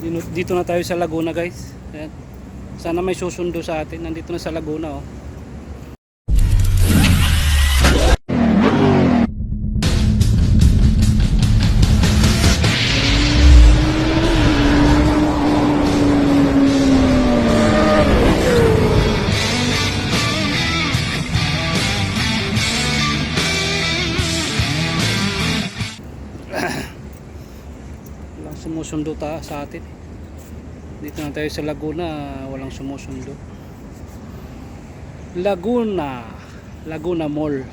Dito na tayo sa Laguna, guys. Ayan. Sana may susundo sa atin. Nandito na sa Laguna, oh. Walang sumusundo sa atin. Dito na tayo sa Laguna, walang sumusundo. Laguna Mall.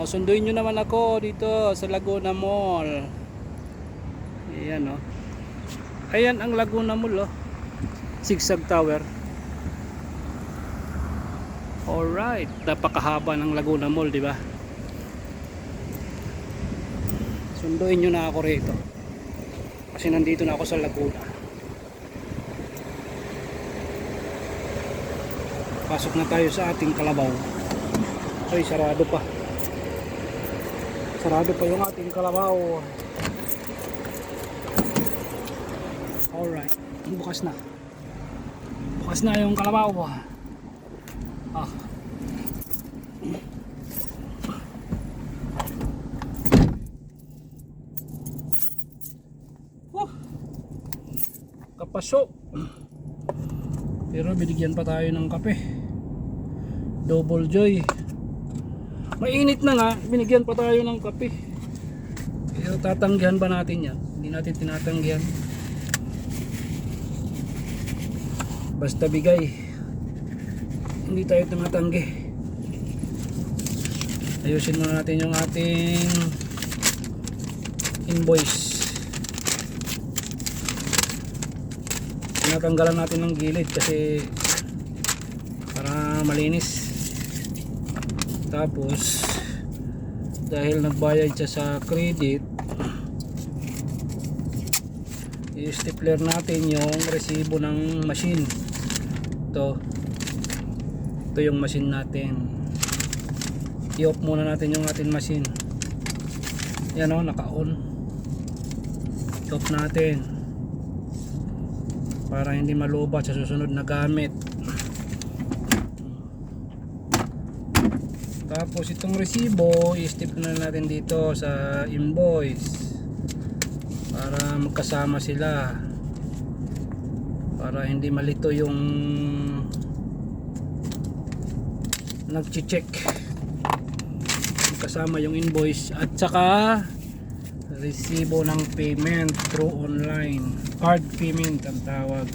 Sunduin nyo naman ako dito sa Laguna Mall. Ayan, oh. Ayan ang Laguna Mall, oh. Zigzag Tower. Alright, napakahaba ng Laguna Mall, di ba? Sunduin nyo na ako rito kasi nandito na ako sa Laguna. Pasok na tayo sa ating kalabaw. Ay, sarado pa yung ating kalabaw. Alright, bukas na yung kalabaw. Kapasok, pero binigyan pa tayo ng kape, Double Joy. Mainit na nga, binigyan pa tayo ng kape. Pero tatanggihan ba natin yan? Hindi natin tinatanggihan. Basta bigay, hindi tayo tumatanggi. Ayusin muna natin yung ating invoice. Tinatanggalan natin ng gilid kasi para malinis. Tapos dahil nagbayad siya sa credit, i-stapler natin yung resibo ng machine. Ito yung machine natin. I-off muna natin yung ating machine. Yan, o, naka-on. I-off natin para hindi malubat sa susunod na gamit. Tapos itong resibo i-stip na natin dito sa invoice para magkasama sila, para hindi malito yung nag-check. Magkasama yung invoice at saka resibo ng payment through online, card payment ang tawag.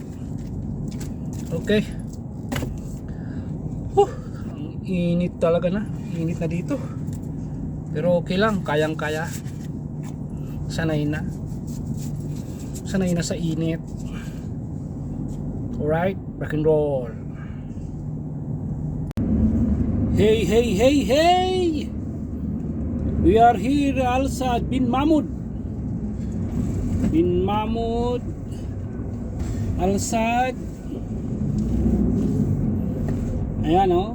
Okay. Ang init talaga na. Init na dito. Pero okay lang, kayang kaya. Sanay na sa init. Alright, rock and roll. Hey, hey, hey, hey! We are here Al-Sadd bin Mahmud Al-Sadd. Ayan, oh,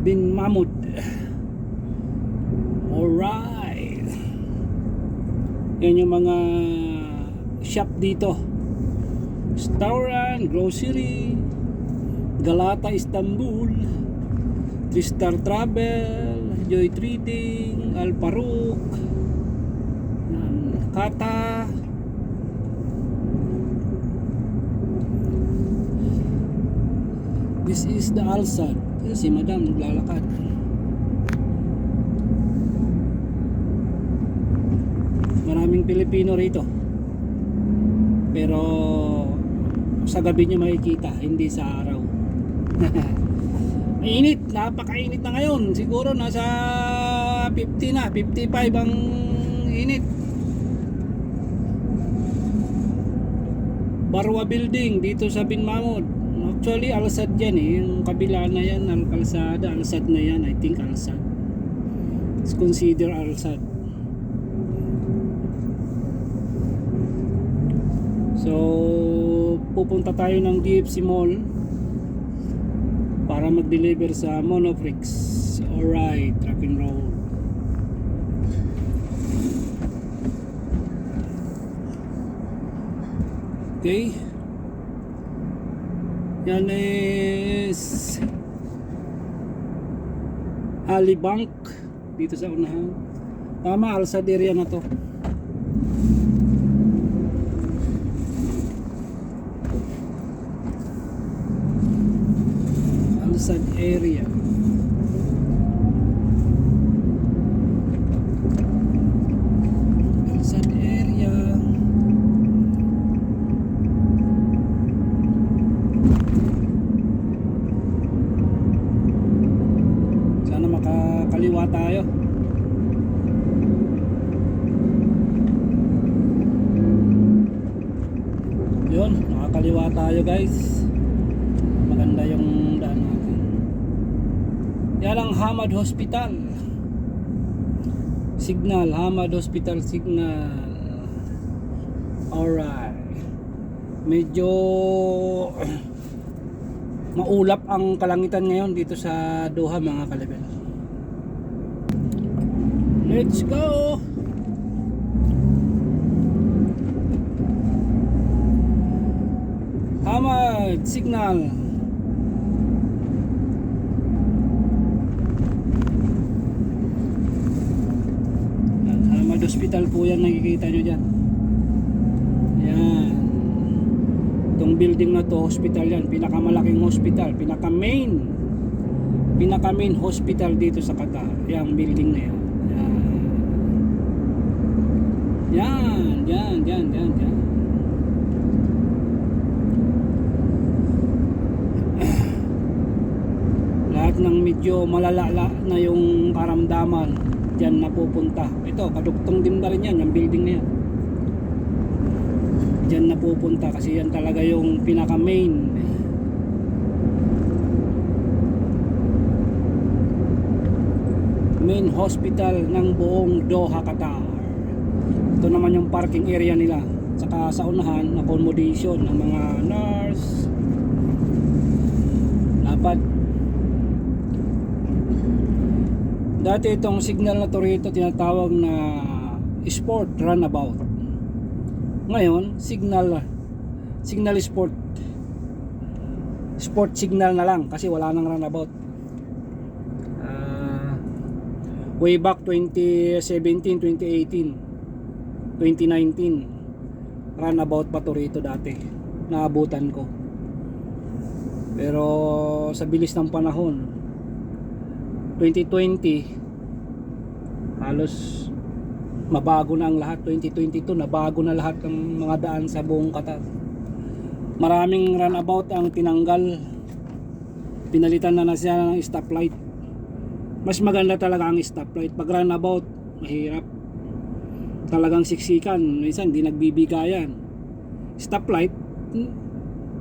bin Mahmud. Alright, yan yung mga shop dito. Restaurant, grocery, Galata, Istanbul, 3-Star Travel, Joy Trading, Al Farouk, Kata. This is the Al-Sadd. Si Madam naglalakad. Maraming Pilipino rito. Pero sa gabi nyo makikita, hindi sa araw. Mainit, napakainit na ngayon. Siguro nasa 50 na, 55 ang init. Barwa Building dito sa Bin Mahmud. Actually Al-Sadd yan, yung kabila na yan, Al-Kalsada, Al-Sadd na yan. I think Al-Sadd, it's consider Al-Sadd. So pupunta tayo ng DFC Mall para mag-deliver sa Monofrix. Alright, rock and roll. Okay. Yan is Ali Bank dito sa unahan. Tama, Alsad area na to. Alsad area. Alsad area. Sana makakaliwa tayo. Yun, nakakaliwa tayo guys. Maganda yung daan natin. Yan ang Hamad Hospital. Signal, Hamad Hospital signal. Alright. Medyo maulap ang kalangitan ngayon dito sa Doha mga kalibel. Let's go! Hamad signal. Hamad Hospital po yan, nakikita nyo dyan. Yan. Itong building na to, hospital yan. Pinakamalaking hospital, pinaka main hospital dito sa Qatar. Yung building na yan. Yan. Lahat ng medyo malalala na yung karamdaman diyan napupunta. Ito, kadugtong din na rin yan, yung building na yan. Diyan napupunta kasi yan talaga yung pinaka main hospital ng buong Doha, Qatar. Ito naman yung parking area nila. Saka sa unahan, accommodation ng mga nurse. Dapat dati itong signal na to rito tinatawag na sport runabout. Ngayon, signal sport signal na lang kasi wala nang runabout. Way back 2017, 2018, 2019 runabout pa to rito dati, naabutan ko. Pero sa bilis ng panahon 2020 halos mabago na ang lahat. 2022 nabago na lahat ng mga daan sa buong Qatar. Maraming runabout ang tinanggal, pinalitan na siya ng stoplight. Mas maganda talaga ang stoplight. Pag runabout mahirap, talagang siksikan, minsan hindi nagbibigayan. Stoplight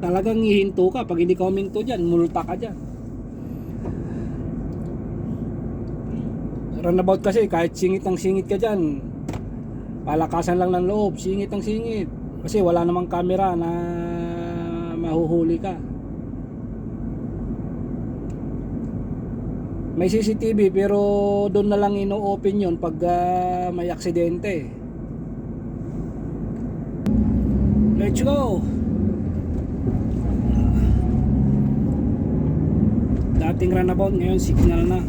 talagang hihinto ka. Pag hindi ka huminto dyan, multa ka dyan. Runabout kasi kahit singit ng singit ka dyan, palakasan lang ng loob, singit ng singit, kasi wala namang camera na mahuhuli ka. May CCTV pero doon na lang ino-open yun pag may aksidente. Let's go! Dating runabout, ngayon signal na.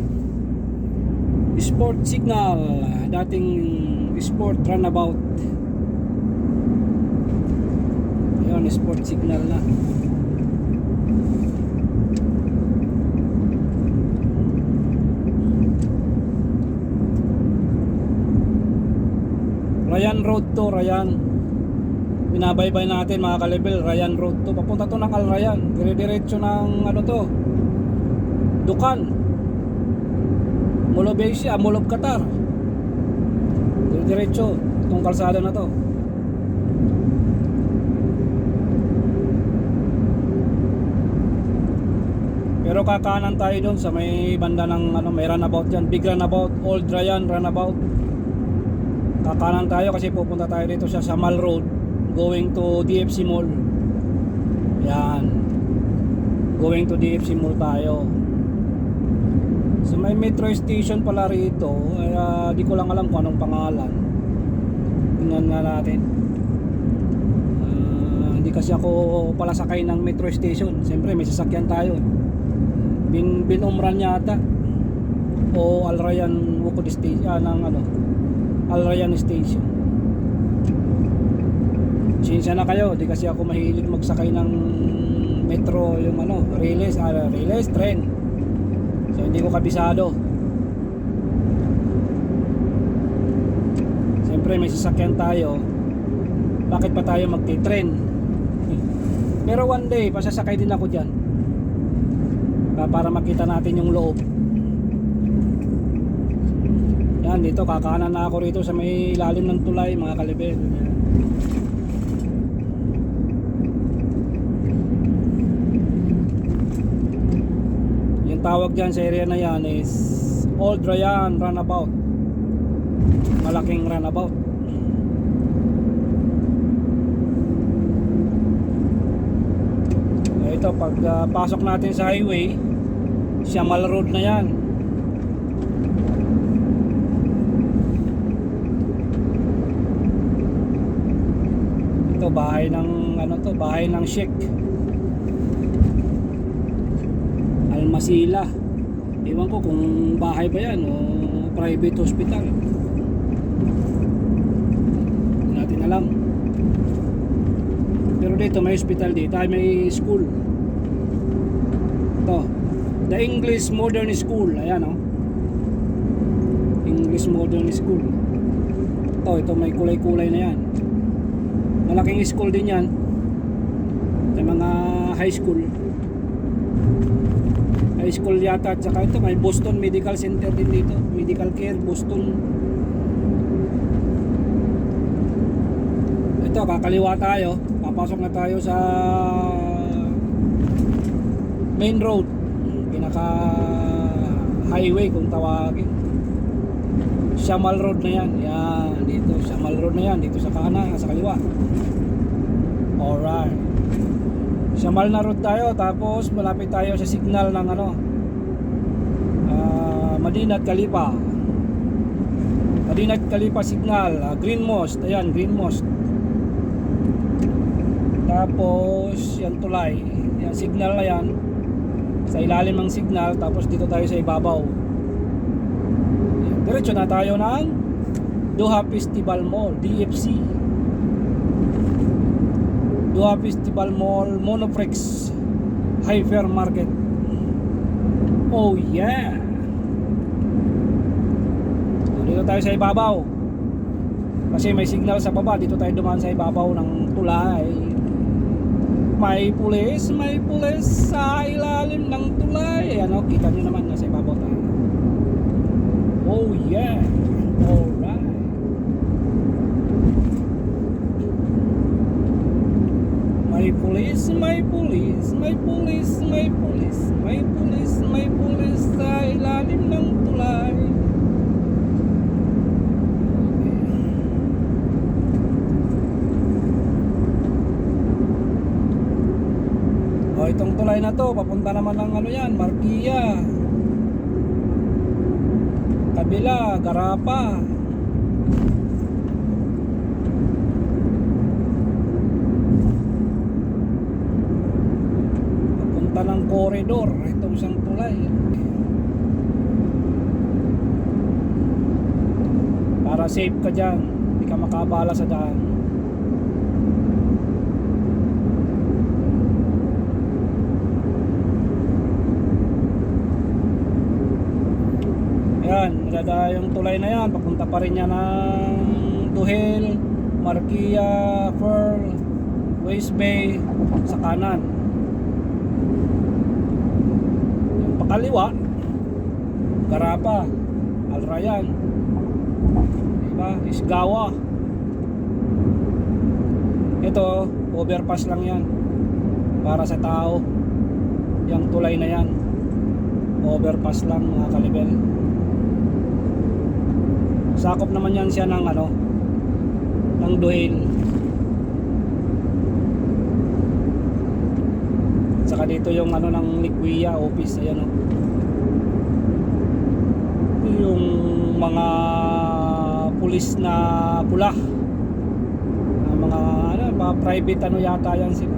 Sport signal, dating sport runabout. Ayun, sport signal na. Ryan Road to, Ryan. Binabaybay natin mga kalibel, Ryan Road to. Papunta to ng Al Rayyan. Dire-diretso ng ano to, Dukan, Mall of Asia, Mall of Qatar. Diretso itong kalsada na to. Pero kakanan tayo doon sa may banda ng ano, may runabout dyan, big runabout, Old Rayyan runabout. Kakanan tayo kasi pupunta tayo dito sa Mall Road, going to DFC Mall. Yan, going to DFC Mall tayo. So may metro station pala rito, di ko lang alam kung anong pangalan. Tingnan nga natin. Hindi Di kasi ako pala sakay ng metro station. Siyempre may sasakyan tayo. Binumran yata o Al Rayyan Wukod Station ng ano, Al Rayyan Station. Sinsya na kayo, di kasi ako mahilig magsakay ng metro, yung ano, Riles train. So hindi ko kabisado. Siyempre may sasakyan tayo, bakit pa tayo magti-train? Pero one day pasasakay din ako dyan para makita natin yung loob. Yan, dito kakanan na ako rito sa may ilalim ng tulay, mga kalibel. Yung tawag dyan sa area na yan is Old Rayyan Runabout. Malaking runabout. Ito, pag pasok natin sa highway, Siamal Road na yan. Ito bahay ng ano to, bahay ng Sheikh Almasila. Ewan ko kung bahay ba yan o private hospital. Hindi natin alam. Pero dito may hospital, dito may school. Ito, the English Modern School. Ayan o, English Modern School. Ito may kulay-kulay na yan. Malaking school din yan. Sa mga high school. High school yata. At saka ito may Boston Medical Center din dito. Medical Care Boston. Ito, kakaliwa tayo. Papasok na tayo sa main road, pinaka highway kung tawagin. Siamal Road na yan. Yan, dito Siamal Road na yan, dito sa kanan, sa kaliwa. Alright, Siamal na road tayo. Tapos malapit tayo sa signal ng ano, Madinat Khalifa. Madinat Khalifa signal, Green Mosque. Ayan, Green Mosque. Tapos yan tulay, yan signal na yan, sa ilalim ng signal. Tapos dito tayo sa ibabaw. Yan, diretso na tayo ng Doha Festival Mall, DFC. Doha Festival Mall, Monoprex Hypermarket. Oh yeah. Dito tayo sa ibabaw kasi may signal sa baba. Dito tayo dumaan sa ibabaw ng tulay. May pulis sa ilalim ng tulay. Ayan o, kita nyo naman, nasa ibabaw tayo. Oh yeah. Alright. May pulis sa ilalim ng tulay. O, itong tulay na to papunta naman ng ano yan, Marquilla. Kabila, Garapa. Papunta ng corridor itong isang tulay. Para safe ka dyan, hindi ka makabala sa daan. Yan, nilada yung tulay na yan, papunta pa rin yan ng Duhel, Marquilla, Pearl, West Bay, sa kanan. Yung pakaliwa, Garapa, Al Rayyan, diba? Isgawa. Ito, overpass lang yan para sa tao. Yung tulay na yan, overpass lang, mga kalibel. Sakop naman yan siya ng ano, ng Duhel. Saka dito yung ano ng Liquia office. Ayan o, yung mga pulis na pula, mga ano, private ano yata yan sila.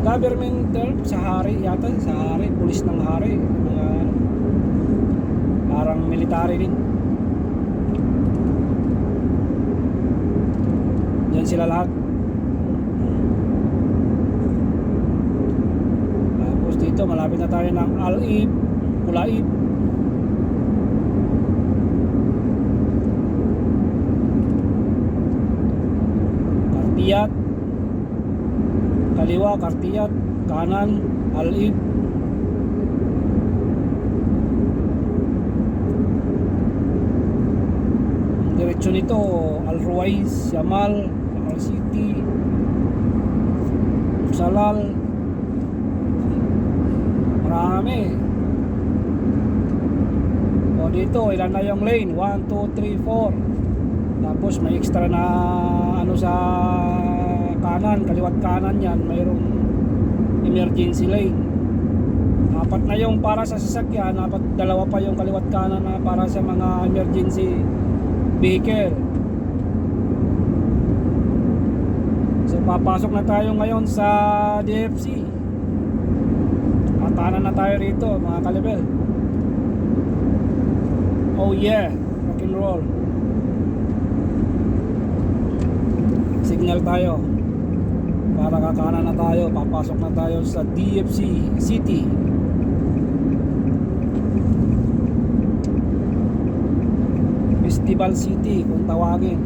Governmental sa hari yata, sa hari, pulis ng hari, mga parang military din. Yan sila lahat. Tapos dito malapit na tayo ng Al-Ib, Kulaib. Kartiyat, kaliwa Kartiyat, kanan Al-Ib. Ang diretsyo nito Al-Ruwais, Yamal City, Salal, marami. O dito ilan na yung lane? 1, 2, 3, 4. Tapos may extra na ano sa kanan, kaliwat kanan yan, mayroong emergency lane. 4 na yung para sa sasakyan, 2 pa yung kaliwat kanan na para sa mga emergency vehicle. So papasok na tayo ngayon sa DFC. Atanan na tayo rito mga kalibel. Oh yeah, rock and roll. Signal tayo para kakanan na tayo. Papasok na tayo sa DFC City. Festival City kung tawagin.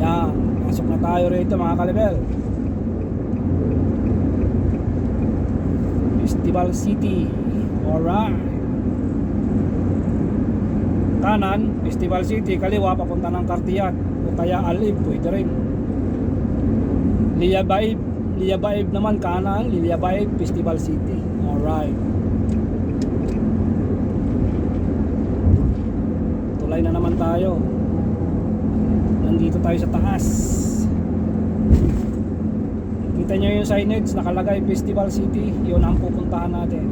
Yan, pasok na tayo rito mga kalibel. Festival City. Alright. Kanan, Festival City. Kaliwa, papunta ng Kartiyat o kaya Al-Ib, pwede rin. Liyabaib naman kanan, Liyabaib, Festival City. Alright. Tulay na naman tayo. Nandito tayo sa taas. Kita nyo yung signage, nakalagay Festival City. Yun ang pupuntahan natin.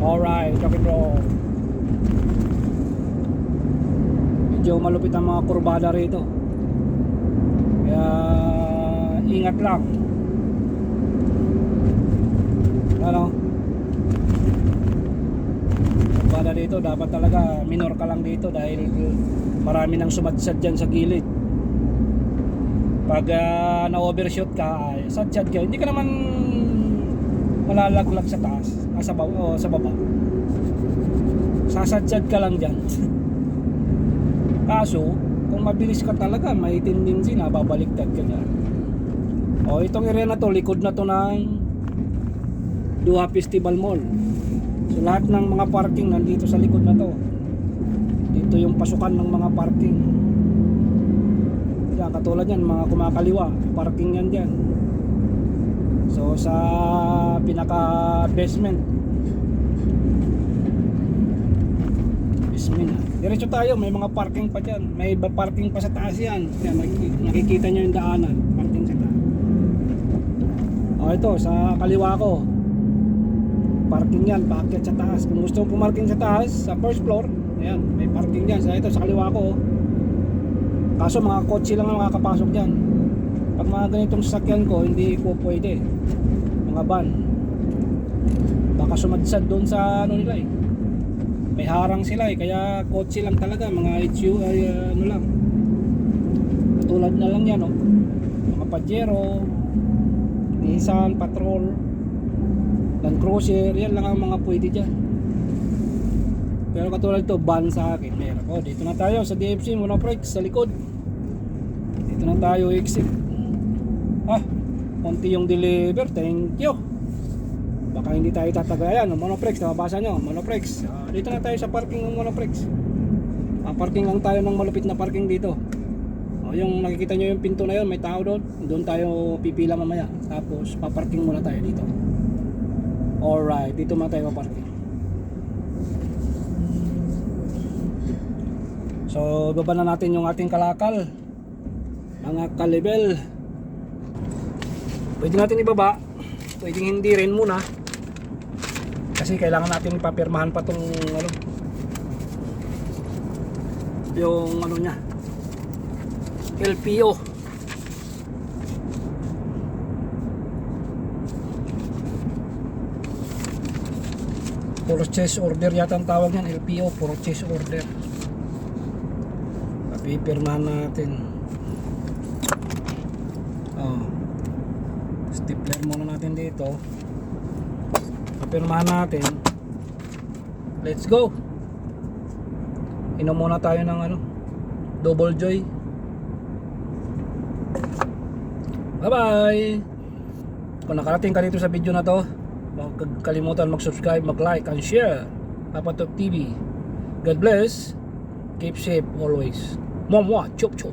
Alright, rock and roll. Medyo malupit ang mga kurbada rito, kaya ingat lang. Ano, kurbada dito dapat talaga minor ka lang dito dahil marami nang sumadsad dyan sa gilid. Pag na-overshoot ka, sadsad ka, hindi ka naman malalaglag sa taas, sa baba. Sasadsad ka lang dyan. Kaso, kung mabilis ka talaga, may tendency na babaliktad ka dyan. O, itong area na to, likod na to ng Duha Festival Mall. So, lahat ng mga parking nandito sa likod na to. Dito yung pasukan ng mga parking. Yan, katulad yan, mga kumakaliwa, parking yan dyan. So, sa pinaka-basement, diretso tayo, may mga parking pa dyan. May parking pa sa taas yan. Yan, nakikita nyo yung daanan, parking sa taas. O ito, sa kaliwa ko, parking yan, paakyat sa taas. Kung gusto mo pumarking sa taas, sa first floor, ayan, may parking dyan. Sa ito, sa kaliwa ko. Kaso mga kotse lang ang makakapasok dyan. Pag mga ganitong sasakyan ko, hindi ko pwede. Mga van, baka sumadsad doon sa ano nila eh. May harang sila eh, kaya kotse lang talaga, mga ano lang. Tulad na lang yan, oh. Mga Pajero, Nissan, Patrol, Land Cruiser, yan lang ang mga pwede dyan. Pero katulad ito, van sa akin, meron. Oh, dito na tayo sa DFC Monoprex, sa likod. Dito na tayo exit. Konti yung deliver, thank you. Baka hindi tayo tatagayan. Monoprex, nababasa nyo, Monoprex. Dito na tayo sa parking ng Monoprex. Parking lang tayo ng malupit na parking dito. Yung nakikita nyo yung pinto na yun, may tao doon. Doon tayo pipila mamaya. Tapos paparking muna tayo dito. Alright, dito muna tayo paparking. So baba na natin yung ating kalakal, mga kalibel. Pwede natin ibaba, pwedeng hindi rin muna kasi kailangan natin ipapirmahan pa tong ano, yung ano nya, LPO. Purchase order yata ang tawag yan, LPO, purchase order. Papipirmahan natin. Oh. Stapler muna natin dito. Papirmahan natin. Let's go. Inom muna tayo ng Double Joy. Bye bye. Kung nakarating ka dito sa video na to, huwag kalimutan mag-subscribe, mag-like, and share. Papa Top TV. God bless. Keep safe always. Mwah mwah. Chop chop.